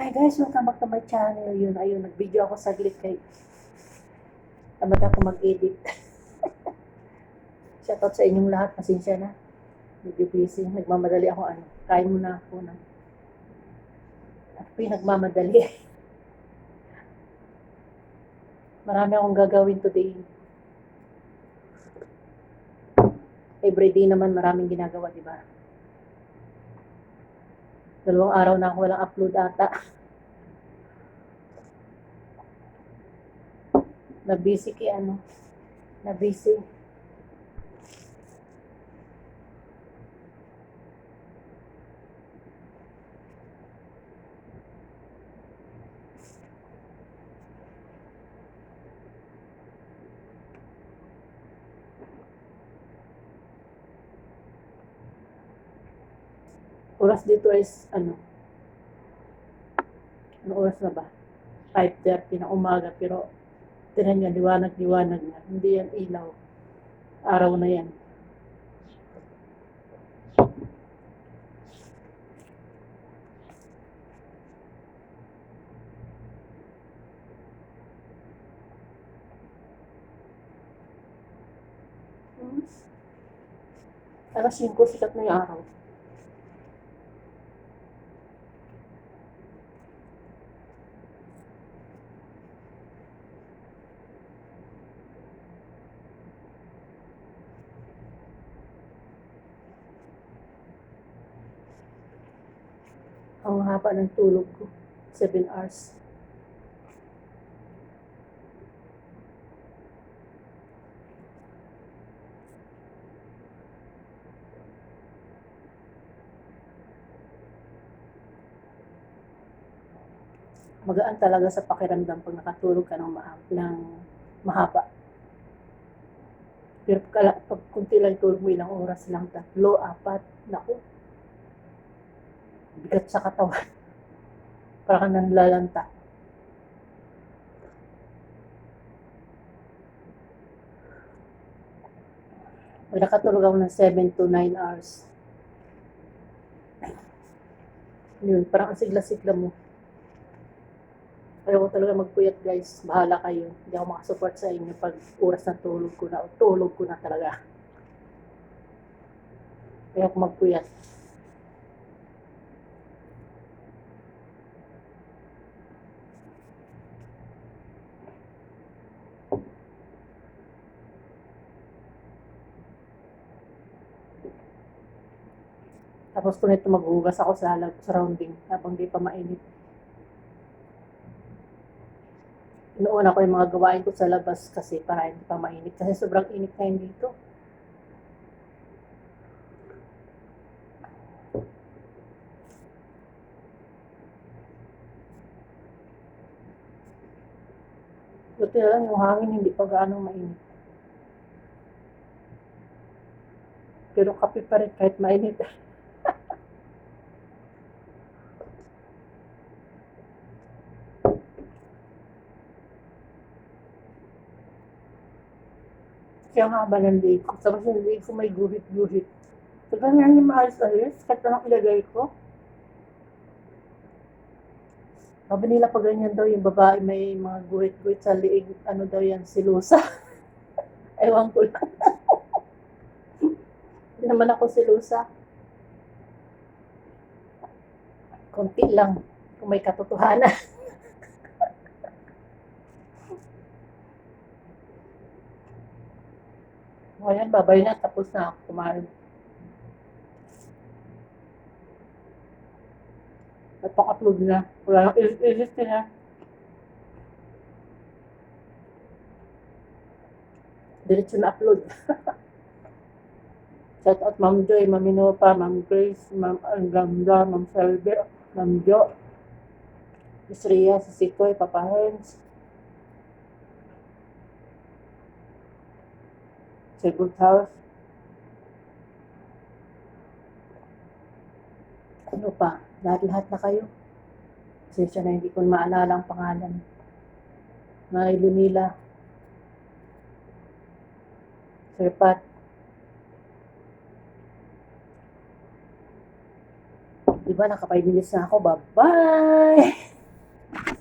Hi guys, welcome back to my channel. Ayun, nag-video ako saglit kay tamad ako mag-edit. Shoutout sa inyong lahat, pasensya na. Medyo busy, nagmamadali ako kain muna ako na. Ako nagmamadali. Marami akong gagawin today. Everyday naman maraming ginagawa, di ba? 2 araw na ako walang upload ata. Na-busy na-busy. Oras dito is ano oras na ba? 5:30 na umaga, pero tinan niya, liwanag na. Hindi yan ilaw. Araw na yan. Alas 5, sikat na yung araw. Ang haba ng tulog ko. 7 hours. Magaan talaga sa pakiramdam pag nakatulog ka ng mahaba. Pero pag kunti lang tulog mo, ilang oras lang, 3, 4, naku. Bigat sa katawan. Para ka nanlalanta. Pag nakatulog ako ng 7 to 9 hours. Yun, parang ang sigla-sigla mo. Ayaw ko talaga magpuyat guys. Bahala kayo. Hindi ako makasupport sa inyo pag oras ng tulog ko na. Tulog ko na talaga. Ayaw ko magpuyat. Tapos kung ito maghugas ako sa surrounding habang di pa mainit. Inuuna ko yung mga gawain ko sa labas kasi para hindi pa mainit. Kasi sobrang init na yun dito. Buti na lang yung hangin hindi pa gaano mainit. Pero kape pa rin kahit mainit. Kaya ang haba ng leg ko. Tapos yung leg ko may guhit-guhit. So, ganyan yung maalis-alis. Kahit anong ilagay ko. Sabi nila pag ganyan daw yung babae may mga guhit-guhit sa liig. Ano daw yan? Silusa. Ewan ko lang. Hindi naman ako silusa. Konti lang. Kung may katotohanan. Ngayon, babay na. Tapos na ako kumain. At pang-upload na. Wala nang edit na. Diretso na upload. Shout out Ma'am Joy, Ma'am Minopa, Ma'am Grace, Ma'am Anganda, Ma'am Selby, Ma'am Jo, Miss Rhea, si Sikoy, Papa Hens, si Good House. Ano pa? Lahat-lahat na kayo. Pasensya na hindi ko maalala ang pangalan. Mga Lunila, Sir Pat. Diba, naka 5 minutes na ako. Bye-bye!